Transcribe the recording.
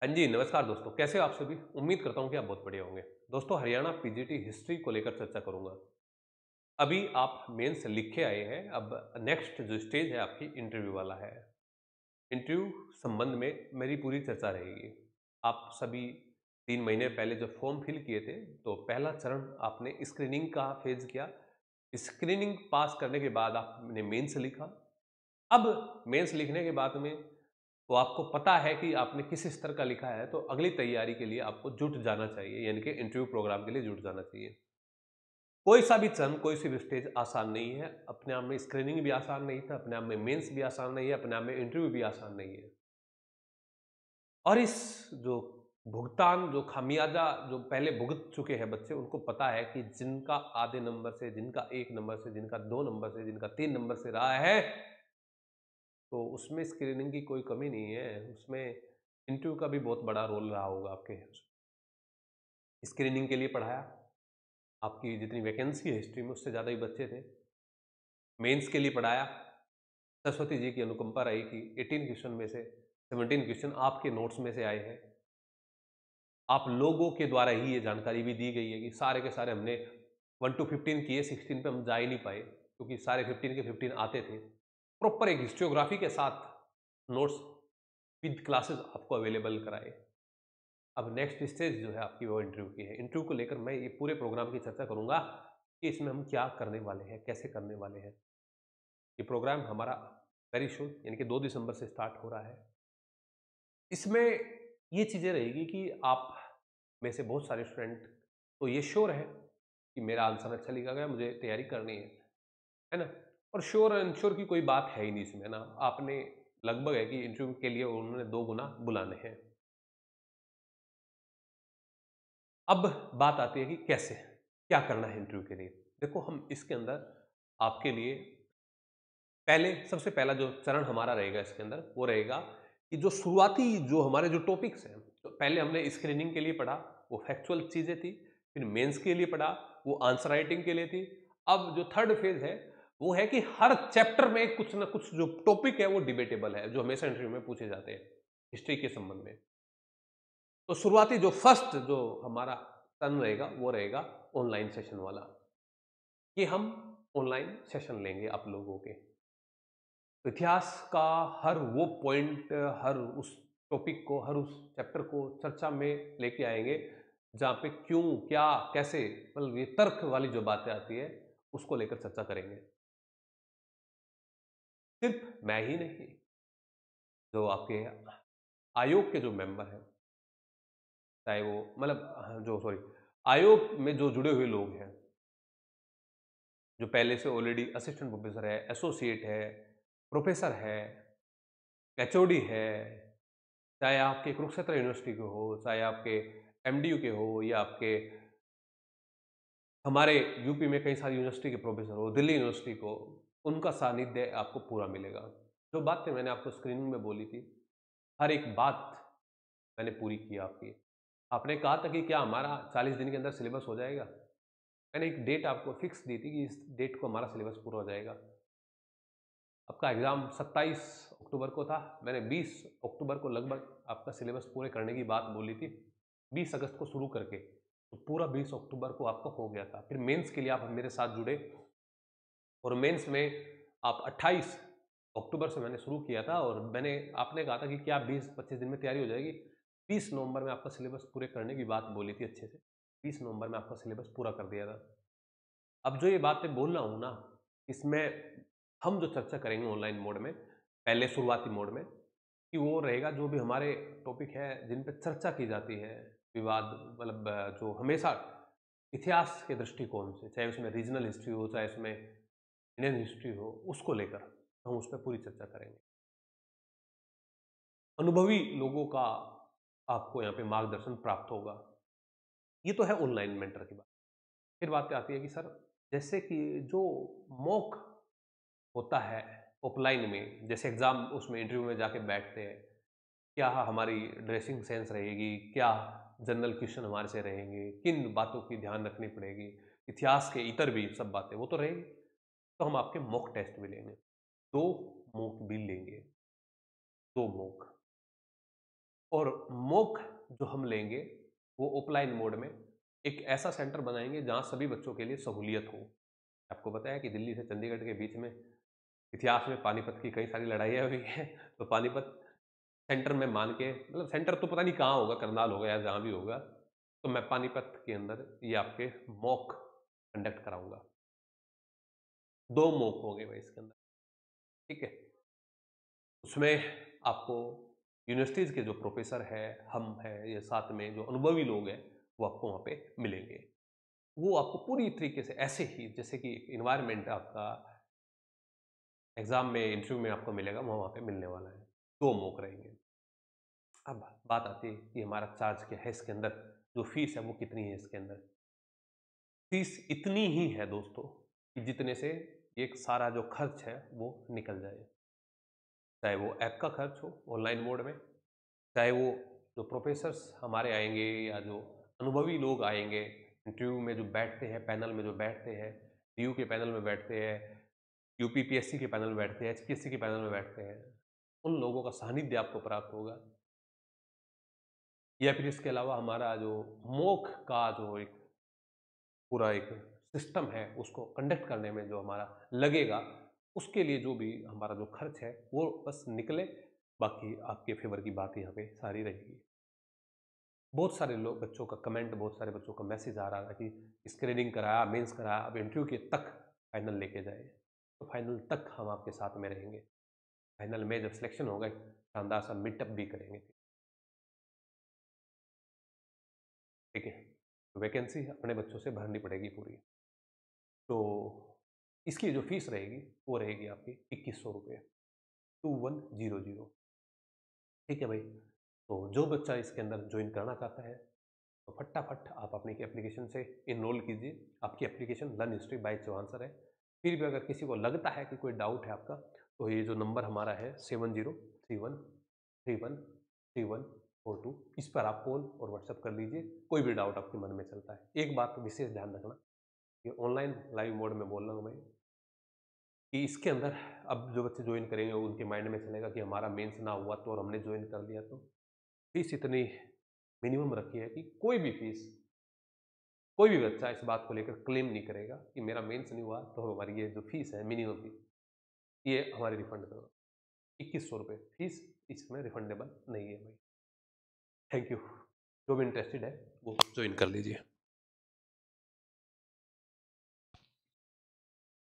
हाँ जी, नमस्कार दोस्तों, कैसे हो आप सभी? उम्मीद करता हूँ कि आप बहुत बढ़िया होंगे। दोस्तों, हरियाणा पीजीटी हिस्ट्री को लेकर चर्चा करूँगा। अभी आप मेंस लिख के आए हैं, अब नेक्स्ट जो स्टेज है आपकी इंटरव्यू वाला है। इंटरव्यू संबंध में मेरी पूरी चर्चा रहेगी। आप सभी 3 महीने पहले जब फॉर्म फिल किए थे, तो पहला चरण आपने स्क्रीनिंग का फेज़ किया। स्क्रीनिंग पास करने के बाद आपने मेंस लिखा। अब मेंस लिखने के बाद में तो आपको पता है कि आपने किस स्तर का लिखा है, तो अगली तैयारी के लिए आपको जुट जाना चाहिए, यानी कि इंटरव्यू प्रोग्राम के लिए जुट जाना चाहिए। कोई सा भी चरण, कोई सी भी स्टेज आसान नहीं है। अपने आप में स्क्रीनिंग भी आसान नहीं था, अपने आप में मेंस भी आसान नहीं है, अपने आप में इंटरव्यू भी आसान नहीं है। और इस जो भुगतान, जो खामियाजा जो पहले भुगत चुके हैं बच्चे, उनको पता है कि जिनका आधे नंबर से, जिनका 1 नंबर से, जिनका 2 नंबर से, जिनका 3 नंबर से रहा है, तो उसमें स्क्रीनिंग की कोई कमी नहीं है। उसमें इंटरव्यू का भी बहुत बड़ा रोल रहा होगा आपके। स्क्रीनिंग के लिए पढ़ाया, आपकी जितनी वैकेंसी है हिस्ट्री में उससे ज़्यादा ही बच्चे थे। मेंस के लिए पढ़ाया, सरस्वती जी की अनुकंपा रही कि 18 क्वेश्चन में से 17 क्वेश्चन आपके नोट्स में से आए हैं। आप लोगों के द्वारा ही ये जानकारी भी दी गई है कि सारे के सारे हमने 1 टू 15 किए, 16 पे हम जा ही नहीं पाए, क्योंकि सारे 15 के 15 आते थे। प्रॉपर एक हिस्टोग्राफी के साथ नोट्स विद क्लासेस आपको अवेलेबल कराए। अब नेक्स्ट स्टेज जो है आपकी वो इंटरव्यू की है। इंटरव्यू को लेकर मैं ये पूरे प्रोग्राम की चर्चा करूँगा कि इसमें हम क्या करने वाले हैं, कैसे करने वाले हैं। ये प्रोग्राम हमारा वेरी सून यानी कि 2 दिसंबर से स्टार्ट हो रहा है। इसमें ये चीज़ें रहेगी कि आप में से बहुत सारे स्टूडेंट तो ये श्योर है कि मेरा आंसर अच्छा लिखा गया, मुझे तैयारी करनी है ना? और श्योर और अनश्योर की कोई बात है ही नहीं इसमें ना। आपने लगभग है कि इंटरव्यू के लिए उन्होंने 2 गुना बुलाने हैं। अब बात आती है कि कैसे? क्या करना है इंटरव्यू के लिए? देखो, हम इसके अंदर आपके लिए पहले सबसे पहला जो चरण हमारा रहेगा इसके अंदर, वो रहेगा कि जो शुरुआती जो हमारे जो टॉपिक्स हैं, तो पहले हमने स्क्रीनिंग के लिए पढ़ा, वो फैक्चुअल चीज़ें थी। फिर मेंस के लिए पढ़ा, वो आंसर राइटिंग के लिए थी। अब जो थर्ड फेज़ है, वो है कि हर चैप्टर में कुछ ना कुछ जो टॉपिक है, वो डिबेटेबल है, जो हमेशा इंटरव्यू में पूछे जाते हैं, हिस्ट्री के संबंध में। तो शुरुआती जो फर्स्ट जो हमारा टर्न रहेगा, वो रहेगा ऑनलाइन सेशन वाला, कि हम ऑनलाइन सेशन लेंगे आप लोगों के। तो इतिहास का हर वो पॉइंट, हर उस टॉपिक को, हर उस चैप्टर को चर्चा में लेके आएँगे, जहाँ पे क्यों, क्या, कैसे, मतलब ये तर्क वाली जो बातें आती है, उसको लेकर चर्चा करेंगे। सिर्फ मैं ही नहीं, जो आपके आयोग के जो मेंबर हैं, चाहे वो मतलब जो सॉरी आयोग में जो जुड़े हुए लोग हैं, जो पहले से ऑलरेडी असिस्टेंट प्रोफेसर है, एसोसिएट है, प्रोफेसर है, एचओडी है, चाहे आपके कुरुक्षेत्र यूनिवर्सिटी के हो, चाहे आपके एमडीयू के हो, या आपके हमारे यूपी में कई सारी यूनिवर्सिटी के प्रोफेसर हो, दिल्ली यूनिवर्सिटी को, उनका सानिध्य आपको पूरा मिलेगा। जो बातें मैंने आपको स्क्रीनिंग में बोली थी, हर एक बात मैंने पूरी की आपकी। आपने कहा था कि क्या हमारा 40 दिन के अंदर सिलेबस हो जाएगा? मैंने एक डेट आपको फिक्स दी थी कि इस डेट को हमारा सिलेबस पूरा हो जाएगा। आपका एग्ज़ाम 27 अक्टूबर को था। मैंने 20 अक्टूबर को लगभग आपका सिलेबस पूरे करने की बात बोली थी। 20 अगस्त को शुरू करके, तो पूरा 20 अक्टूबर को आपका हो गया था। फिर मेंस के लिए आप मेरे साथ जुड़े, और मेंस में आप 28 अक्टूबर से मैंने शुरू किया था, और आपने कहा था कि क्या 20-25 दिन में तैयारी हो जाएगी? 20 नवंबर में आपका सिलेबस पूरे करने की बात बोली थी अच्छे से। 20 नवंबर में आपका सिलेबस पूरा कर दिया था। अब जो ये बातें बोल रहा हूँ ना, इसमें हम जो चर्चा करेंगे ऑनलाइन मोड में, पहले शुरुआती मोड में, कि वो रहेगा जो भी हमारे टॉपिक है जिन पे चर्चा की जाती है, विवाद, मतलब जो हमेशा इतिहास के दृष्टिकोण से, चाहे उसमें रीजनल हिस्ट्री हो, चाहे उसमें इंडियन हिस्ट्री हो, उसको लेकर हम उस पर पूरी चर्चा करेंगे। अनुभवी लोगों का आपको यहाँ पे मार्गदर्शन प्राप्त होगा। ये तो है ऑनलाइन मेंटर की बात। फिर बात आती है कि सर, जैसे कि जो मॉक होता है ऑफलाइन में, जैसे एग्ज़ाम उसमें इंटरव्यू में जाके बैठते हैं, क्या हमारी ड्रेसिंग सेंस रहेगी? क्या जनरल क्वेश्चन हमारे से रहेंगे? किन बातों की ध्यान रखनी पड़ेगी? इतिहास के इतर भी सब बातें, वो तो रहेगी। तो हम आपके मॉक टेस्ट भी लेंगे। 2 मॉक भी लेंगे, 2 मॉक। और मॉक जो हम लेंगे वो ऑफलाइन मोड में एक ऐसा सेंटर बनाएँगे जहाँ सभी बच्चों के लिए सहूलियत हो। आपको पता है कि दिल्ली से चंडीगढ़ के बीच में इतिहास में पानीपत की कई सारी लड़ाइयाँ हुई हैं, तो पानीपत सेंटर में मान के मतलब सेंटर तो पता नहीं कहाँ होगा, करनाल होगा या जहाँ भी होगा, तो मैं पानीपत के अंदर ये आपके मॉक कंडक्ट कराऊँगा। 2 मॉक होंगे भाई इसके अंदर, ठीक है? उसमें आपको यूनिवर्सिटीज़ के जो प्रोफ़ेसर हैं, हम हैं या साथ में जो अनुभवी लोग हैं, वो आपको वहाँ पे मिलेंगे। वो आपको पूरी तरीके से ऐसे ही जैसे कि एनवायरनमेंट आपका एग्ज़ाम में, इंटरव्यू में आपको मिलेगा, वो वहाँ पे मिलने वाला है। 2 मॉक रहेंगे। अब बात आती है कि हमारा चार्ज क्या है इसके अंदर, जो फ़ीस है वो कितनी है इसके अंदर? फ़ीस इतनी ही है दोस्तों कि जितने से एक सारा जो खर्च है वो निकल जाए। चाहे वो ऐप का खर्च हो ऑनलाइन मोड में, चाहे वो जो प्रोफ़ेसर्स हमारे आएँगे या जो अनुभवी लोग आएँगे, इंटरव्यू में जो बैठते हैं, पैनल में जो बैठते हैं, डीयू के पैनल में बैठते हैं, यूपीपीएससी के पैनल में बैठते हैं, एचपीएससी के पैनल में बैठते हैं, उन लोगों का सानिध्य आपको प्राप्त होगा। या फिर इसके अलावा हमारा जो मॉक का जो एक पूरा एक सिस्टम है, उसको कंडक्ट करने में जो हमारा लगेगा, उसके लिए जो भी हमारा जो खर्च है, वो बस निकले, बाकी आपके फ़ेवर की बात यहाँ पे सारी रहेगी। बहुत सारे लोग बच्चों का कमेंट, बहुत सारे बच्चों का मैसेज आ रहा था कि स्क्रीनिंग कराया, मेंस कराया, अब इंटरव्यू के तक फाइनल लेके जाइए। तो फाइनल तक हम आपके साथ में रहेंगे। फाइनल में जब सिलेक्शन होगा, शानदार सा मीटअप भी करेंगे, ठीक है? वैकेंसी अपने बच्चों से भरनी पड़ेगी पूरी। तो इसकी जो फीस रहेगी, वो रहेगी आपकी ₹2100 2100, ठीक है भाई? तो जो बच्चा इसके अंदर जॉइन करना चाहता है, तो फटाफट आप अपनी एप्लीकेशन से इनरोल कीजिए। आपकी application learn history by Chauhan है। फिर भी अगर किसी को लगता है कि कोई डाउट है आपका, तो ये जो नंबर हमारा है 7031313142, इस पर आप कॉल और व्हाट्सएप कर लीजिए, कोई भी डाउट आपके मन में चलता है। एक बात विशेष ध्यान रखना, ये ऑनलाइन लाइव मोड में बोल रहा हूँ मैं, कि इसके अंदर अब जो बच्चे जॉइन करेंगे उनके माइंड में चलेगा कि हमारा मेंस ना हुआ तो और हमने जॉइन कर लिया तो। फीस इतनी मिनिमम रखी है कि कोई भी फीस, कोई भी बच्चा इस बात को लेकर क्लेम नहीं करेगा कि मेरा मेंस नहीं हुआ तो हमारी ये जो फीस है मिनिमम फीस, ये हमारी रिफंड करो। ₹2100 फीस इसमें रिफंडेबल नहीं है भाई। Thank you. जो भी इंटरेस्टेड है वो जॉइन कर लीजिए।